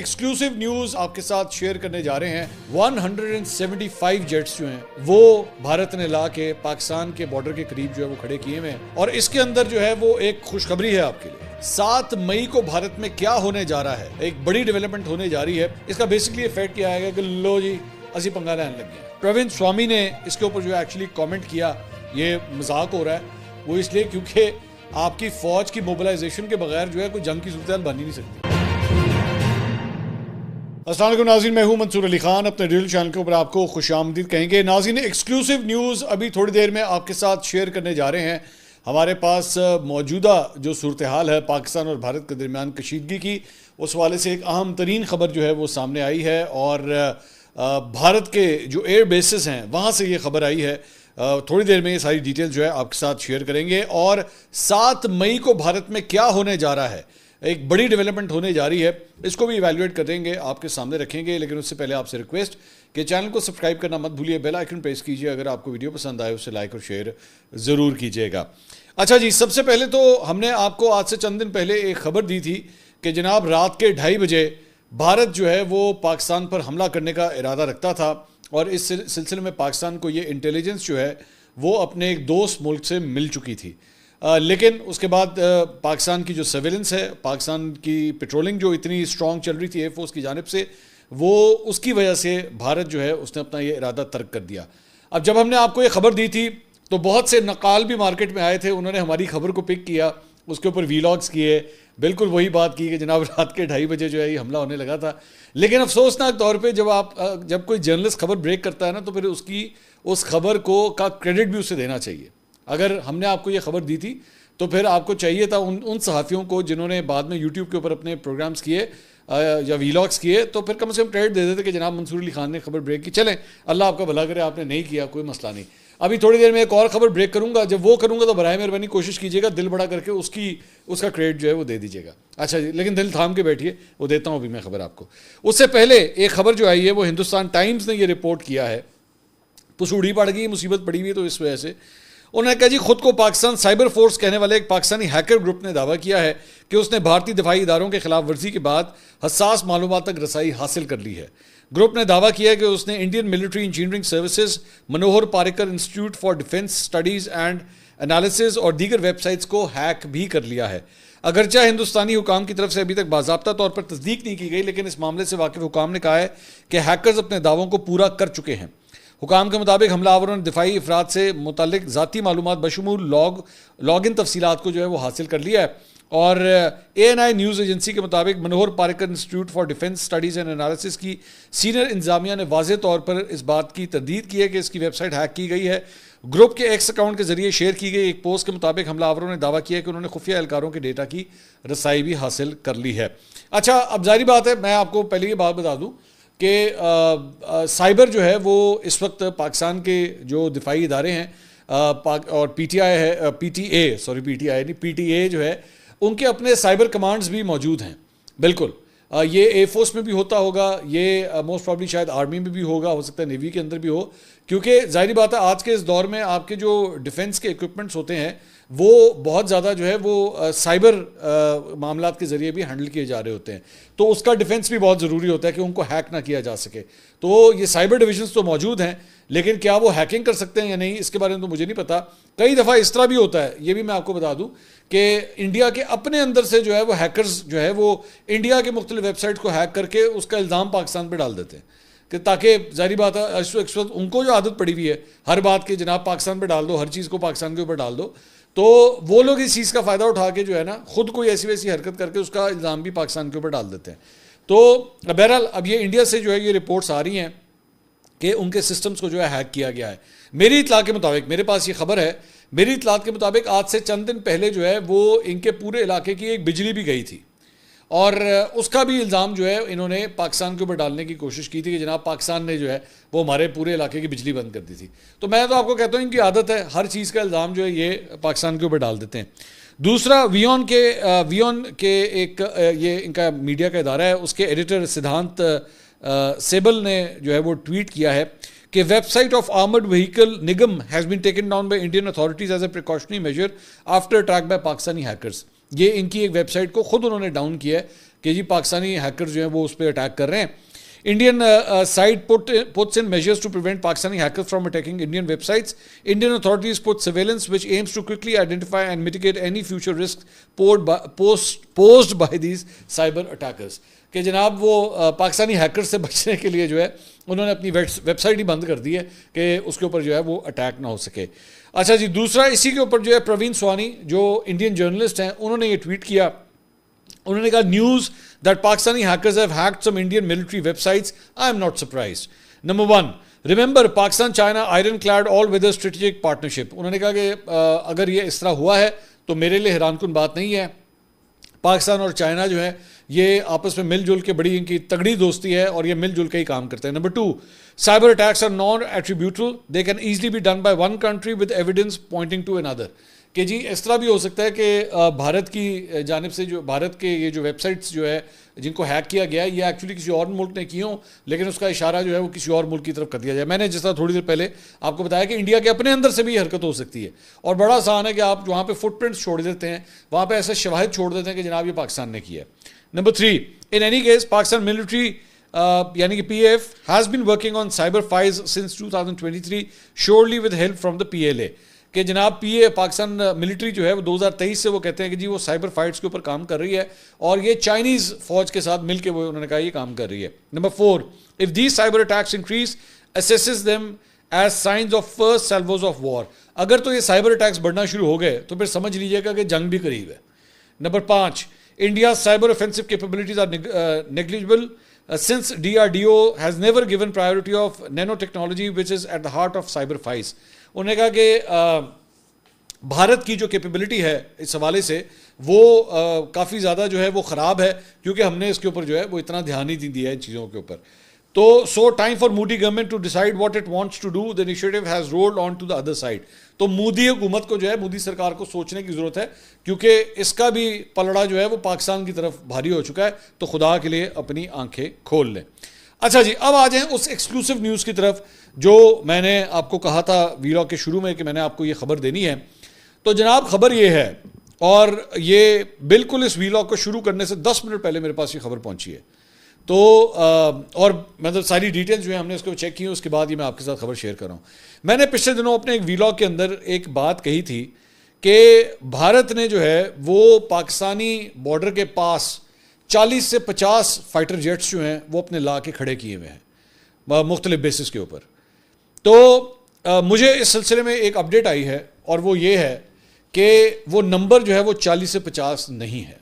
Exclusive news آپ کے ساتھ شیئر کرنے جا رہے ہیں. 175 جیٹس جو ہیں وہ بھارت نے لا کے پاکستان کے بارڈر کے قریب جو ہے وہ کھڑے کیے ہوئے ہیں, اور اس کے اندر جو ہے وہ ایک خوشخبری ہے آپ کے لیے. 7 مئی کو بھارت میں کیا ہونے جا رہا ہے, ایک بڑی ڈیولپمنٹ ہونے جا رہی ہے. اس کا بیسکلی افیکٹ کیا آئے گا کہ لو جی اسی پنگا لینے لگ گئے. پروین سوامی نے اس کے اوپر جو ہے ایکچولی کامنٹ کیا, یہ مذاق ہو رہا ہے, وہ اس لیے کیونکہ آپ کی فوج کی موبلائزیشن کے بغیر جو ہے کوئی جنگ کی صورتحال بن ہی نہیں سکتی. السلام علیکم ناظرین, میں ہوں منصور علی خان, اپنے ریل چینل کے اوپر آپ کو خوش آمدید کہیں گے. ناظرین, ایکسکلوسیو نیوز ابھی تھوڑی دیر میں آپ کے ساتھ شیئر کرنے جا رہے ہیں. ہمارے پاس موجودہ جو صورتحال ہے پاکستان اور بھارت کے درمیان کشیدگی کی, اس حوالے سے ایک اہم ترین خبر جو ہے وہ سامنے آئی ہے, اور بھارت کے جو ایئر بیسز ہیں وہاں سے یہ خبر آئی ہے. تھوڑی دیر میں یہ ساری ڈیٹیل جو ہے آپ کے ساتھ شیئر کریں گے. اور 7 مئی کو بھارت میں کیا ہونے جا رہا ہے, ایک بڑی ڈیولپمنٹ ہونے جا رہی ہے, اس کو بھی ایویلویٹ کریں گے, آپ کے سامنے رکھیں گے. لیکن اس سے پہلے آپ سے ریکویسٹ کہ چینل کو سبسکرائب کرنا مت بھولیے, بیل آئیکن پریس کیجئے. اگر آپ کو ویڈیو پسند آئے اسے لائک اور شیئر ضرور کیجئے گا. اچھا جی, سب سے پہلے تو ہم نے آپ کو آج سے چند دن پہلے ایک خبر دی تھی کہ جناب رات کے 2:30 بجے بھارت جو ہے وہ پاکستان پر حملہ کرنے کا ارادہ رکھتا تھا, اور اس سلسلے میں پاکستان کو یہ انٹیلیجنس جو ہے وہ اپنے ایک دوست ملک سے مل چکی تھی. لیکن اس کے بعد پاکستان کی جو سرویلنس ہے, پاکستان کی پیٹرولنگ جو اتنی اسٹرانگ چل رہی تھی ایئر فورس کی جانب سے, وہ اس کی وجہ سے بھارت جو ہے اس نے اپنا یہ ارادہ ترک کر دیا. اب جب ہم نے آپ کو یہ خبر دی تھی تو بہت سے نقال بھی مارکیٹ میں آئے تھے, انہوں نے ہماری خبر کو پک کیا, اس کے اوپر ویلاگز کیے, بالکل وہی بات کی کہ جناب رات کے 2:30 بجے جو ہے یہ حملہ ہونے لگا تھا. لیکن افسوسناک طور پہ جب کوئی جرنلسٹ خبر بریک کرتا ہے نا, تو پھر اس خبر کا کریڈٹ بھی اسے دینا چاہیے. اگر ہم نے آپ کو یہ خبر دی تھی تو پھر آپ کو چاہیے تھا ان صحافیوں کو جنہوں نے بعد میں یوٹیوب کے اوپر اپنے پروگرامز کیے یا ویلاگز کیے, تو پھر کم سے کم کریڈٹ دے دیتے کہ جناب منصور علی خان نے خبر بریک کی. چلیں اللہ آپ کا بھلا کرے, آپ نے نہیں کیا کوئی مسئلہ نہیں. ابھی تھوڑی دیر میں ایک اور خبر بریک کروں گا, جب وہ کروں گا تو برائے مہربانی کوشش کیجیے گا دل بڑا کر کے اس کا کریڈٹ جو ہے وہ دے دیجیے گا. اچھا جی, لیکن دل تھام کے بیٹھیے, وہ دیتا ہوں ابھی میں خبر آپ کو. اس سے پہلے ایک خبر جو آئی ہے وہ ہندوستان ٹائمز نے یہ رپورٹ کیا ہے, پسوڑی پڑ گئی, مصیبت پڑی ہوئی ہے, تو اس وجہ سے انہوں نے کہا جی خود کو پاکستان سائبر فورس کہنے والے ایک پاکستانی ہیکر گروپ نے دعویٰ کیا ہے کہ اس نے بھارتی دفاعی اداروں کے خلاف ورزی کے بعد حساس معلومات تک رسائی حاصل کر لی ہے. گروپ نے دعویٰ کیا کہ اس نے Indian military engineering services, Manohar Parrikar institute for defence studies and analysis اور دیگر ویب سائٹس کو ہیک بھی کر لیا ہے. اگرچہ ہندوستانی حکام کی طرف سے ابھی تک باضابطہ طور پر تصدیق نہیں کی گئی, لیکن اس معاملے سے واقف حکام نے کہا ہے کہ ہیکرز اپنے دعووں کو پورا کر چکے ہیں. حکام کے مطابق حملہ آوروں نے دفاعی افراد سے متعلق ذاتی معلومات بشمول لاگ ان تفصیلات کو جو ہے وہ حاصل کر لیا ہے. اور ANI نیوز ایجنسی کے مطابق Manohar Parrikar institute for defence studies and analysis کی سینئر انتظامیہ نے واضح طور پر اس بات کی تردید کی ہے کہ اس کی ویب سائٹ ہیک کی گئی ہے. گروپ کے ایکس اکاؤنٹ کے ذریعے شیئر کی گئی ایک پوسٹ کے مطابق حملہ آوروں نے دعویٰ کیا کہ انہوں نے خفیہ اہلکاروں کے ڈیٹا کی رسائی بھی حاصل کر لی ہے. اچھا, اب ظاہری بات ہے, میں آپ کو پہلے یہ بات بتا دوں کہ سائبر جو ہے وہ اس وقت پاکستان کے جو دفاعی ادارے ہیں اور پی ٹی اے جو ہے, ان کے اپنے سائبر کمانڈز بھی موجود ہیں. بالکل یہ ایئر فورس میں بھی ہوتا ہوگا, یہ موسٹ پرابلی شاید آرمی میں بھی ہوگا, ہو سکتا ہے نیوی کے اندر بھی ہو, کیونکہ ظاہری بات ہے آج کے اس دور میں آپ کے جو ڈیفنس کے اکوپمنٹس ہوتے ہیں وہ بہت زیادہ جو ہے وہ سائبر معاملات کے ذریعے بھی ہینڈل کیے جا رہے ہوتے ہیں, تو اس کا ڈیفنس بھی بہت ضروری ہوتا ہے کہ ان کو ہیک نہ کیا جا سکے. تو یہ سائبر ڈویژنس تو موجود ہیں, لیکن کیا وہ ہیکنگ کر سکتے ہیں یا نہیں اس کے بارے میں تو مجھے نہیں پتا. کئی دفعہ اس طرح بھی ہوتا ہے, یہ بھی میں آپ کو بتا دوں کہ انڈیا کے اپنے اندر سے جو ہے وہ ہیکرز جو ہے وہ انڈیا کے مختلف ویب سائٹس کو ہیک کر کے اس کا الزام پاکستان پہ ڈال دیتے ہیں, کہ تاکہ ظاہری بات ہے اس وقت ان کو جو عادت پڑی ہوئی ہے ہر بات کے جناب پاکستان پہ ڈال دو, ہر چیز کو پاکستان کے اوپر ڈال دو, تو وہ لوگ اس چیز کا فائدہ اٹھا کے جو ہے نا خود کوئی ایسی ویسی حرکت کر کے اس کا الزام بھی پاکستان کے اوپر ڈال دیتے ہیں. تو بہرحال اب یہ انڈیا سے جو ہے یہ رپورٹس آ رہی ہیں کہ ان کے سسٹمز کو جو ہے ہیک کیا گیا ہے. میری اطلاع کے مطابق, میرے پاس یہ خبر ہے, میری اطلاعات کے مطابق آج سے چند دن پہلے جو ہے وہ ان کے پورے علاقے کی ایک بجلی بھی گئی تھی, اور اس کا بھی الزام جو ہے انہوں نے پاکستان کے اوپر ڈالنے کی کوشش کی تھی کہ جناب پاکستان نے جو ہے وہ ہمارے پورے علاقے کی بجلی بند کر دی تھی. تو میں تو آپ کو کہتا ہوں ان کی عادت ہے ہر چیز کا الزام جو ہے یہ پاکستان کے اوپر ڈال دیتے ہیں. دوسرا ویون کے ایک یہ ان کا میڈیا کا ادارہ ہے, اس کے ایڈیٹر سدھانت سیبل نے جو ہے وہ ٹویٹ کیا ہے کہ website of armed vehicle Nigam has been taken down by Indian authorities as a precautionary measure after attack by Pakistani hackers. یہ ان کی ایک ویب سائٹ کو خود انہوں نے ڈاؤن کیا ہے کہ جی پاکستانی ہیکر جو ہیں وہ اس پہ اٹیک کر رہے ہیں. Indian side puts in measures to prevent Pakistani hackers from attacking Indian websites. Indian authorities put surveillance which aims to quickly identify and mitigate any future risks posed by these cyber attackers. کہ جناب وہ Pakistani hacker سے بچنے کے لیے جو ہے انہوں نے اپنی ویب سائٹ ہی بند کر دی ہے کہ اس کے اوپر جو ہے وہ اٹیک نہ ہو سکے. اچھا جی, دوسرا اسی کے اوپر جو ہے پروین سوانی جو انڈین جرنلسٹ ہیں انہوں نے یہ ٹویٹ کیا. انہوں نے کہا news that Pakistani hackers have hacked some Indian military websites, I am not surprised. Number 1, remember Pakistan China ironclad all weather strategic partnership. انہوں نے کہا کہ اگر یہ اس طرح ہوا ہے تو میرے لیے حیران کن بات نہیں ہے. پاکستان اور چائنا جو ہے یہ آپس میں مل جل کے بڑی ان کی تگڑی دوستی ہے اور یہ مل جل کے ہی کام کرتے ہیں. Number 2, cyber attacks are non attributable, they can easily be done by one country with evidence pointing to اندر. کہ جی اس طرح بھی ہو سکتا ہے کہ بھارت کی جانب سے جو بھارت کے یہ جو ویب سائٹس جو ہے جن کو ہیک کیا گیا ہے یہ ایکچولی کسی اور ملک نے کی ہوں, لیکن اس کا اشارہ جو ہے وہ کسی اور ملک کی طرف کر دیا جائے. میں نے جس طرح تھوڑی دیر پہلے آپ کو بتایا کہ انڈیا کے اپنے اندر سے بھی حرکت ہو سکتی ہے, اور بڑا آسان ہے کہ آپ وہاں پہ فٹ پرنٹس چھوڑ دیتے ہیں, وہاں پہ ایسے شواہد چھوڑ دیتے ہیں کہ جناب یہ پاکستان نے کیا ہے. Number 3, in any case Pakistan military یعنی کہ P F has been working on cyber fires since 2023 surely with help from the P L A. کہ جناب پاکستان ملٹری جو ہے وہ 2023 سے وہ کہتے ہیں کہ جی وہ سائبر فائٹس کے اوپر کام کر رہی ہے, اور یہ چائنیز فوج کے ساتھ مل کے وہ انہوں نے کہا یہ کام کر رہی ہے. Number 4, if these cyber attacks increase assess them as signs of first salvos of war. اگر تو یہ سائبر اٹیکس بڑھنا شروع ہو گئے تو پھر سمجھ لیجیے گا کہ جنگ بھی قریب ہے. Number 5, India cyber offensive capabilities are negligible since DRDO has never given priority of nanotechnology which is at the heart of cyber fights. انہوں نے کہا کہ بھارت کی جو کیپیبلٹی ہے اس حوالے سے وہ کافی زیادہ جو ہے وہ خراب ہے, کیونکہ ہم نے اس کے اوپر جو ہے وہ اتنا دھیان ہی نہیں دیا ہے ان چیزوں کے اوپر. تو so time for Modi government to decide what it wants to do, the initiative has rolled on to the other side. تو مودی حکومت کو جو ہے مودی سرکار کو سوچنے کی ضرورت ہے, کیونکہ اس کا بھی پلڑا جو ہے وہ پاکستان کی طرف بھاری ہو چکا ہے. تو خدا کے لیے اپنی آنکھیں کھول لیں. اچھا جی, اب آ جائیں اس ایکسکلوسیو نیوز کی طرف جو میں نے آپ کو کہا تھا ویلاگ کے شروع میں کہ میں نے آپ کو یہ خبر دینی ہے. تو جناب خبر یہ ہے, اور یہ بالکل اس ویلاگ کو شروع کرنے سے 10 منٹ پہلے میرے پاس یہ خبر پہنچی ہے. تو اور مطلب ساری ڈیٹیلز جو ہیں ہم نے اس کو چیک کی, اس کے بعد ہی میں آپ کے ساتھ خبر شیئر کر رہا ہوں. میں نے پچھلے دنوں اپنے ایک ویلاگ کے اندر ایک بات کہی تھی کہ بھارت نے جو ہے وہ پاکستانی بارڈر کے پاس 40 سے 50 فائٹر جیٹس جو ہیں وہ اپنے لا کے کھڑے کیے ہوئے ہیں مختلف بیسز کے اوپر. تو مجھے اس سلسلے میں ایک اپڈیٹ آئی ہے, اور وہ یہ ہے کہ وہ نمبر جو ہے وہ 40 سے 50 نہیں ہے.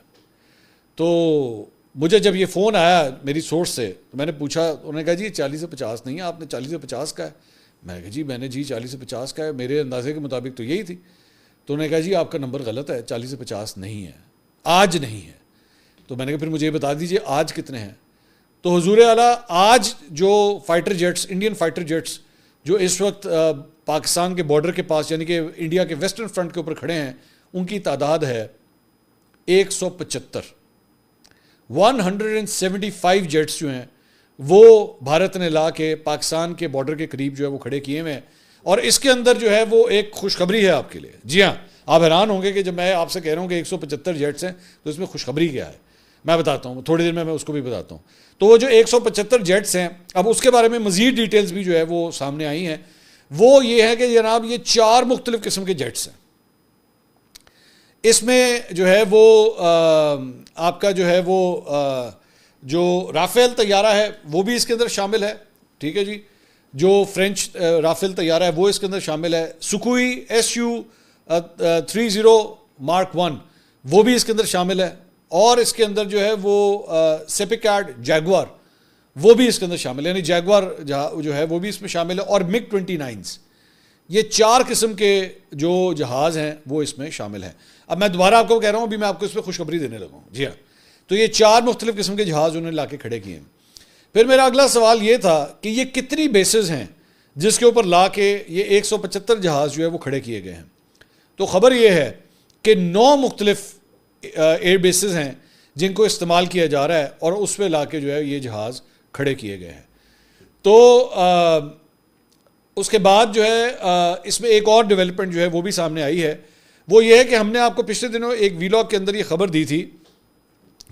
تو مجھے جب یہ فون آیا میری سورس سے تو میں نے پوچھا, انہوں نے کہا جی 40 سے 50 نہیں ہے, آپ نے 40 سے 50 کا ہے. میں نے کہا جی میں نے 40 سے 50 کا ہے, میرے اندازے کے مطابق تو یہی تھی. تو انہوں نے کہا جی آپ کا نمبر غلط ہے, 40 سے 50 نہیں ہے, آج نہیں ہے. تو میں نے کہا پھر مجھے یہ بتا دیجیے آج کتنے ہیں. تو حضور اعلیٰ آج جو fighter jets, Indian fighter jets جو اس وقت پاکستان کے بارڈر کے پاس یعنی کہ انڈیا کے ویسٹرن فرنٹ کے اوپر کھڑے ہیں, ان کی تعداد ہے 175. 175 جیٹس جو ہیں وہ بھارت نے لا کے پاکستان کے بارڈر کے قریب جو ہے وہ کھڑے کیے ہوئے ہیں. اور اس کے اندر جو ہے وہ ایک خوشخبری ہے آپ کے لیے. جی ہاں, آپ حیران ہوں گے کہ جب میں آپ سے کہہ رہا ہوں کہ 175 جیٹس ہیں تو اس میں خوشخبری کیا ہے. میں بتاتا ہوں, تھوڑی دیر میں اس کو بھی بتاتا ہوں. تو وہ جو 175 جیٹس ہیں, اب اس کے بارے میں مزید ڈیٹیلز بھی جو ہے وہ سامنے آئی ہیں. وہ یہ ہے کہ جناب یہ 4 مختلف قسم کے جیٹس ہیں. اس میں جو ہے وہ آپ کا جو ہے وہ جو رافیل طیارہ ہے وہ بھی اس کے اندر شامل ہے. ٹھیک ہے جی, جو فرینچ رافیل طیارہ ہے وہ اس کے اندر شامل ہے. سکوئی Su-30 Mark 1 وہ بھی اس کے اندر شامل ہے. اور اس کے اندر جو ہے وہ سیپیکارڈ جیگوار وہ بھی اس کے اندر شامل ہے, یعنی جیگوار جو ہے وہ بھی اس میں شامل ہے, اور MiG 29. یہ 4 قسم کے جو جہاز ہیں وہ اس میں شامل ہیں. اب میں دوبارہ آپ کو کہہ رہا ہوں, ابھی میں آپ کو اس پہ خوشخبری دینے لگا ہوں. جی ہاں, تو یہ 4 مختلف قسم کے جہاز انہوں نے لا کے کھڑے کیے ہیں. پھر میرا اگلا سوال یہ تھا کہ یہ کتنی بیسز ہیں جس کے اوپر لا کے یہ 175 جہاز جو ہے وہ کھڑے کیے گئے ہیں. تو خبر یہ ہے کہ 9 مختلف ایئر بیسز ہیں جن کو استعمال کیا جا رہا ہے, اور اس پہ لا کے جو ہے یہ جہاز کھڑے کیے گئے ہیں. تو اس کے بعد جو ہے اس میں ایک اور ڈیولپمنٹ جو ہے وہ بھی سامنے آئی ہے. وہ یہ ہے کہ ہم نے آپ کو پچھلے دنوں ایک ویلاگ کے اندر یہ خبر دی تھی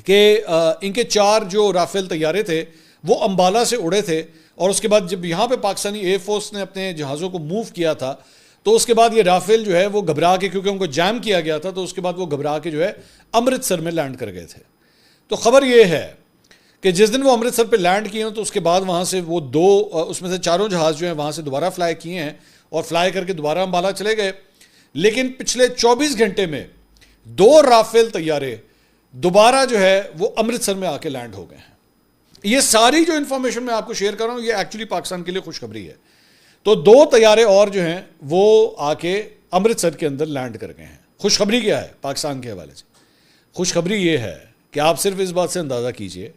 کہ ان کے 4 جو رافیل طیارے تھے وہ امبالہ سے اڑے تھے، اور اس کے بعد جب یہاں پہ پاکستانی ایئر فورس نے اپنے جہازوں کو موو کیا تھا تو اس کے بعد یہ رافیل جو ہے وہ گھبرا کے، کیونکہ ان کو جام کیا گیا تھا، تو اس کے بعد وہ گھبرا کے جو ہے امرتسر میں لینڈ کر گئے تھے۔ تو خبر یہ ہے کہ جس دن وہ امرتسر پہ لینڈ کیے ہیں تو اس کے بعد وہاں سے وہ 2 اس میں سے 4 جہاز جو ہیں وہاں سے دوبارہ فلائی کیے ہیں اور فلائی کر کے دوبارہ امبالہ چلے گئے، لیکن پچھلے 24 گھنٹے میں 2 رافیل طیارے دوبارہ جو ہے وہ امرتسر میں آ کے لینڈ ہو گئے ہیں۔ یہ ساری جو انفارمیشن میں آپ کو شیئر کر رہا ہوں یہ ایکچولی پاکستان کے لیے خوشخبری ہے۔ تو 2 طیارے اور جو ہیں وہ آ کے امرتسر کے اندر لینڈ کر گئے ہیں۔ خوشخبری کیا ہے پاکستان کے حوالے سے؟ خوشخبری یہ ہے کہ آپ صرف اس بات سے اندازہ کیجئے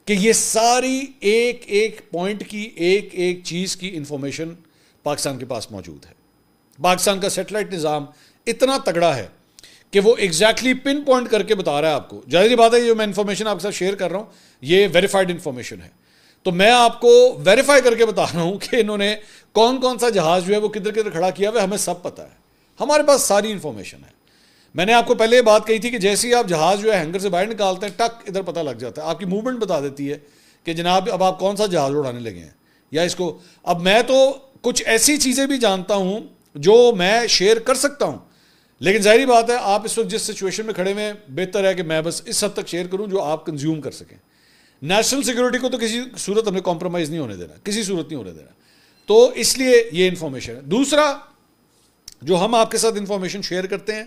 کہ یہ ساری ایک ایک پوائنٹ کی، ایک ایک چیز کی انفارمیشن پاکستان کے پاس موجود ہے۔ پاکستان کا سیٹلائٹ نظام اتنا تگڑا ہے کہ وہ ایگزیکٹلی پن پوائنٹ کر کے بتا رہا ہے آپ کو۔ ظاہری بات ہے یہ جو میں انفارمیشن آپ کے ساتھ شیئر کر رہا ہوں یہ ویریفائڈ انفارمیشن ہے، تو میں آپ کو ویریفائی کر کے بتا رہا ہوں کہ انہوں نے کون کون سا جہاز جو ہے وہ کدھر کدھر کھڑا کیا ہوا ہے، ہمیں سب پتہ ہے، ہمارے پاس ساری انفارمیشن ہے۔ میں نے آپ کو پہلے یہ بات کہی تھی کہ جیسے ہی آپ جہاز جو ہے ہینگر سے باہر نکالتے ہیں ٹک ادھر پتہ لگ جاتا ہے، آپ کی موومنٹ بتا دیتی ہے کہ جناب اب آپ کون سا جہاز اڑانے لگے ہیں یا اس کو۔ اب میں تو کچھ ایسی چیزیں بھی جانتا ہوں جو میں شیئر کر سکتا ہوں، لیکن ظاہری بات ہے آپ اس وقت جس سچویشن میں کھڑے ہوئے ہیں بہتر ہے کہ میں بس اس حد تک شیئر کروں جو آپ کنزیوم کر سکیں۔ نیشنل سیکورٹی کو تو کسی صورت ہم نے کمپرومائز نہیں ہونے دینا، کسی صورت نہیں ہونے دینا، تو اس لیے یہ انفارمیشن ہے۔ دوسرا جو ہم آپ کے ساتھ انفارمیشن شیئر کرتے ہیں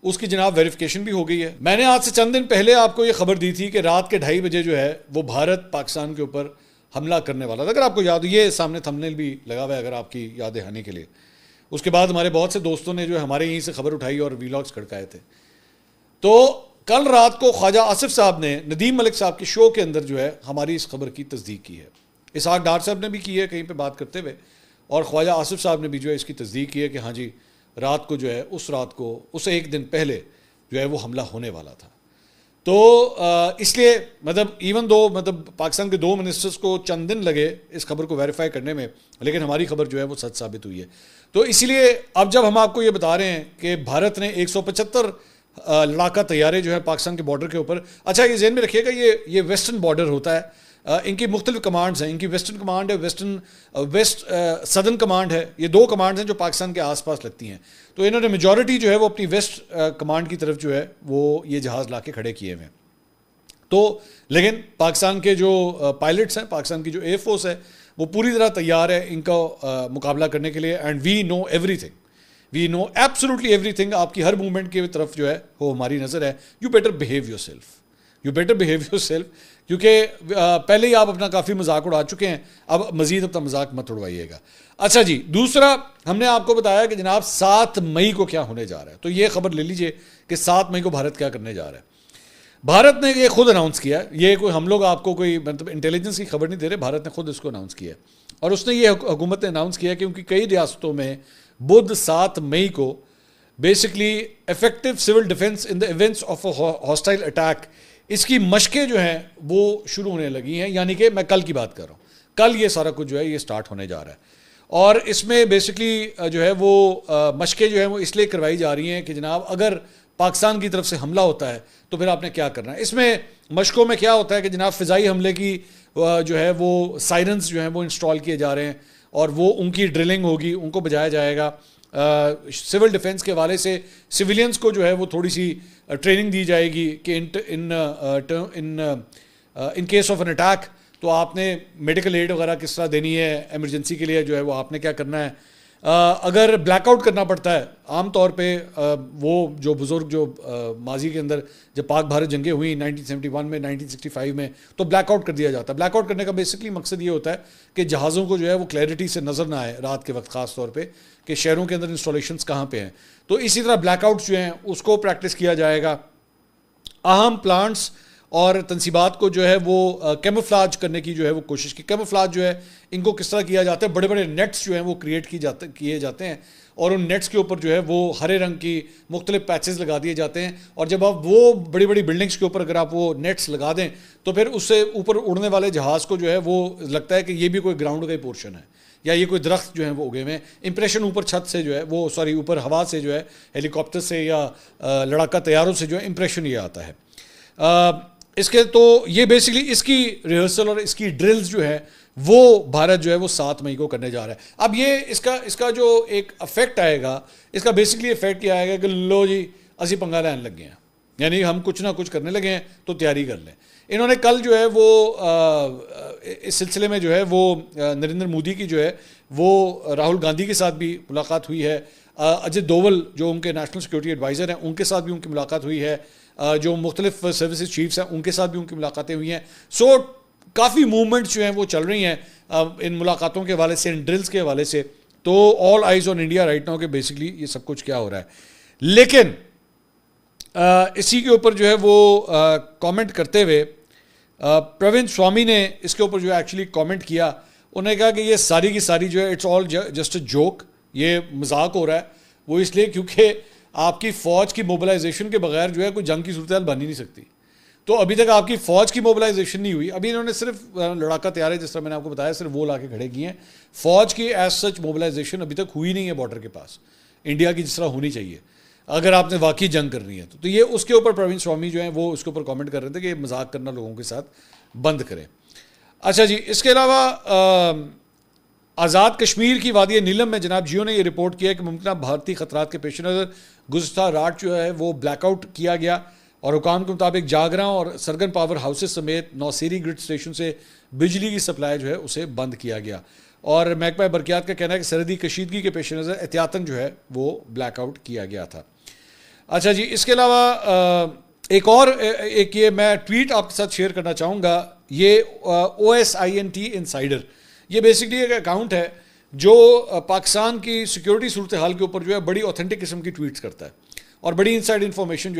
اس کی جناب ویریفیکیشن بھی ہو گئی ہے۔ میں نے آج سے چند دن پہلے آپ کو یہ خبر دی تھی کہ رات کے 2:30 بجے جو ہے وہ بھارت پاکستان کے اوپر حملہ کرنے والا تھا، اگر آپ کو یاد ہو، یہ سامنے تھمبنیل بھی لگا ہوا ہے اگر آپ کی یاد دہانی کے لیے۔ اس کے بعد ہمارے بہت سے دوستوں نے جو ہے ہمارے یہیں سے خبر اٹھائی اور ویلاگس کھڑکائے تھے۔ تو کل رات کو خواجہ آصف صاحب نے ندیم ملک صاحب کے شو کے اندر جو ہے ہماری اس خبر کی تصدیق کی ہے۔ اسحاق ڈار صاحب نے بھی کی ہے کہیں پہ بات کرتے ہوئے، اور خواجہ آصف صاحب نے بھی جو ہے اس کی تصدیق کی ہے کہ ہاں جی رات کو جو ہے اس رات کو اس ایک دن پہلے جو ہے وہ حملہ ہونے والا تھا۔ تو اس لیے مطلب ایون دو مطلب پاکستان کے 2 منسٹرز کو چند دن لگے اس خبر کو ویریفائی کرنے میں، لیکن ہماری خبر جو ہے وہ سچ ثابت ہوئی ہے۔ تو اسی لیے اب جب ہم آپ کو یہ بتا رہے ہیں کہ بھارت نے 175 لڑاکا طیارے جو ہے پاکستان کے بارڈر کے اوپر، اچھا یہ ذہن میں رکھیے گا یہ ویسٹرن بارڈر ہوتا ہے، ان کی مختلف کمانڈز ہیں، ان کی ویسٹرن کمانڈ ہے، ویسٹ سدرن کمانڈ ہے، یہ 2 کمانڈز ہیں جو پاکستان کے آس پاس لگتی ہیں۔ تو انہوں نے میجورٹی جو ہے وہ اپنی ویسٹ کمانڈ کی طرف جو ہے وہ یہ جہاز لا کے کھڑے کیے ہوئے ہیں۔ تو لیکن پاکستان کے جو پائلٹس ہیں، پاکستان کی جو ایئر فورس ہے وہ پوری طرح تیار ہے ان کا مقابلہ کرنے کے لیے، and we know everything, we know absolutely everything. آپ کی ہر موومنٹ کی طرف جو ہے وہ ہماری نظر ہے۔ You better behave your self, you better behave your self, کیونکہ پہلے ہی آپ اپنا کافی مذاق اڑا چکے ہیں، اب مزید اپنا مذاق مت اڑوائیے گا۔ اچھا جی، دوسرا ہم نے آپ کو بتایا کہ جناب 7 مئی کو کیا ہونے جا رہا ہے، تو یہ خبر لے لیجئے کہ 7 مئی کو بھارت کیا کرنے جا رہا ہے۔ بھارت نے یہ خود اناؤنس کیا ہے، یہ کوئی ہم لوگ آپ کو کوئی مطلب انٹیلیجنس کی خبر نہیں دے رہے، بھارت نے خود اس کو اناؤنس کیا ہے، اور اس نے یہ حکومت نے اناؤنس کیا کہ ان کی کئی ریاستوں میں بدھ 7 مئی کو basically effective civil defence in the events of a hostile attack, اس کی مشقیں جو ہیں وہ شروع ہونے لگی ہیں، یعنی کہ میں کل کی بات کر رہا ہوں، کل یہ سارا کچھ جو ہے یہ سٹارٹ ہونے جا رہا ہے۔ اور اس میں بیسکلی جو ہے وہ مشقیں جو ہیں وہ اس لیے کروائی جا رہی ہیں کہ جناب اگر پاکستان کی طرف سے حملہ ہوتا ہے تو پھر آپ نے کیا کرنا ہے۔ اس میں مشقوں میں کیا ہوتا ہے کہ جناب فضائی حملے کی جو ہے وہ سائرنز جو ہیں وہ انسٹال کیے جا رہے ہیں، اور وہ ان کی ڈرلنگ ہوگی، ان کو بجایا جائے گا۔ سول ڈیفنس کے حوالے سے سویلینز کو جو ہے وہ تھوڑی سی ٹریننگ دی جائے گی کہ in case of an attack تو آپ نے میڈیکل ایڈ وغیرہ کس طرح دینی ہے، ایمرجنسی کے لیے جو ہے وہ آپ نے کیا کرنا ہے۔ اگر بلیک آؤٹ کرنا پڑتا ہے، عام طور پہ وہ جو بزرگ جو ماضی کے اندر جب پاک بھارت جنگیں ہوئیں 1971 میں 1965 میں، تو بلیک آؤٹ کر دیا جاتا ہے۔ بلیک آؤٹ کرنے کا بیسکلی مقصد یہ ہوتا ہے کہ جہازوں کو جو ہے وہ کلیئرٹی سے نظر نہ آئے رات کے وقت، خاص طور پہ کہ شہروں کے اندر انسٹالیشنز کہاں پہ ہیں، تو اسی طرح بلیک آؤٹس جو ہیں اس کو پریکٹس کیا جائے گا۔ اہم پلانٹس اور تنصیبات کو جو ہے وہ کیموفلاج کرنے کی جو ہے وہ کوشش کی۔ کیموفلاج جو ہے ان کو کس طرح کیا جاتا ہے، بڑے بڑے نیٹس جو ہیں وہ کریٹ کیے جاتے ہیں، اور ان نیٹس کے اوپر جو ہے وہ ہرے رنگ کی مختلف پیچز لگا دیے جاتے ہیں، اور جب آپ وہ بڑی بڑی بلڈنگس کے اوپر اگر آپ وہ نیٹس لگا دیں تو پھر اس سے اوپر اڑنے والے جہاز کو جو ہے وہ لگتا ہے کہ یہ بھی کوئی گراؤنڈ کا ہی پورشن ہے، یا یہ کوئی درخت جو ہیں وہ اگے ہوئے ہیں۔ امپریشن اوپر چھت سے جو ہے وہ اوپر ہوا سے جو ہے ہیلی کاپٹر سے یا لڑاکا طیاروں سے جو ہے امپریشن یہ آتا ہے۔ اس کے تو یہ بیسکلی اس کی ریہرسل اور اس کی ڈرلز جو ہے وہ بھارت جو ہے وہ 7 مئی کو کرنے جا رہا ہے. اب یہ اس کا جو ایک افیکٹ آئے گا, اس کا بیسکلی افیکٹ یہ آئے گا کہ لو جی اسی پنگا لین لگ گئے ہیں, یعنی ہم کچھ نہ کچھ کرنے لگے ہیں تو تیاری کر لیں. انہوں نے کل جو ہے وہ اس سلسلے میں جو ہے وہ نریندر مودی کی جو ہے وہ راہل گاندھی کے ساتھ بھی ملاقات ہوئی ہے, اجے دوول جو ان کے نیشنل سیکورٹی ایڈوائزر ہیں ان کے ساتھ بھی ان کی ملاقات ہوئی ہے, جو مختلف سروسز چیفز ہیں ان کے ساتھ بھی ان کی ملاقاتیں ہوئی ہیں. سو کافی موومنٹس جو ہیں وہ چل رہی ہیں ان ملاقاتوں کے حوالے سے, ان ڈرلز کے حوالے سے. تو all eyes on India right now کہ بیسکلی یہ سب کچھ کیا ہو رہا ہے. لیکن اسی کے اوپر جو ہے وہ کامنٹ کرتے ہوئے پروین سوامی نے اس کے اوپر جو ہے ایکچولی کامنٹ کیا. انہوں نے کہا کہ یہ ساری کی ساری جو ہے it's all just a joke, یہ مذاق ہو رہا ہے. وہ اس لیے کیونکہ آپ کی فوج کی موبلائزیشن کے بغیر جو ہے کوئی جنگ کی صورتحال بن ہی نہیں سکتی. تو ابھی تک آپ کی فوج کی موبلائزیشن نہیں ہوئی. ابھی انہوں نے صرف لڑاکا تیار ہے, جس طرح میں نے آپ کو بتایا, صرف وہ لا کے کھڑے کیے ہیں. فوج کی ایز سچ موبلائزیشن ابھی تک ہوئی نہیں ہے بارڈر کے پاس, انڈیا کی جس طرح ہونی چاہیے اگر آپ نے واقعی جنگ کرنی ہے. تو یہ اس کے اوپر پروین سوامی جو ہیں وہ اس کے اوپر کامنٹ کر رہے تھے کہ مذاق کرنا لوگوں کے ساتھ بند کریں. اچھا جی, اس کے علاوہ آزاد کشمیر کی وادی نیلم میں جناب جیو نے یہ رپورٹ کیا کہ ممکنہ بھارتی خطرات کے پیش نظر گزشتہ رات جو ہے وہ بلیک آؤٹ کیا گیا, اور حکام کے مطابق جاگراں اور سرگن پاور ہاؤسز سمیت نوسیری گرڈ اسٹیشن سے بجلی کی سپلائی جو ہے اسے بند کیا گیا. اور محکمہ برقیات کا کہنا ہے کہ سرحدی کشیدگی کے پیش نظر احتیاطاً جو ہے وہ بلیک آؤٹ کیا گیا تھا. اچھا جی, اس کے علاوہ ایک یہ میں ٹویٹ آپ کے ساتھ شیئر کرنا چاہوں گا. یہ OSINT انسائڈر, یہ بیسکلی ایک اکاؤنٹ ہے جو پاکستان کی سیکیورٹی صورتحال کے اوپر جو ہے بڑی اوتھینٹک قسم کی ٹویٹس کرتا ہے اور بڑی انسائڈ انفارمیشن جو ہے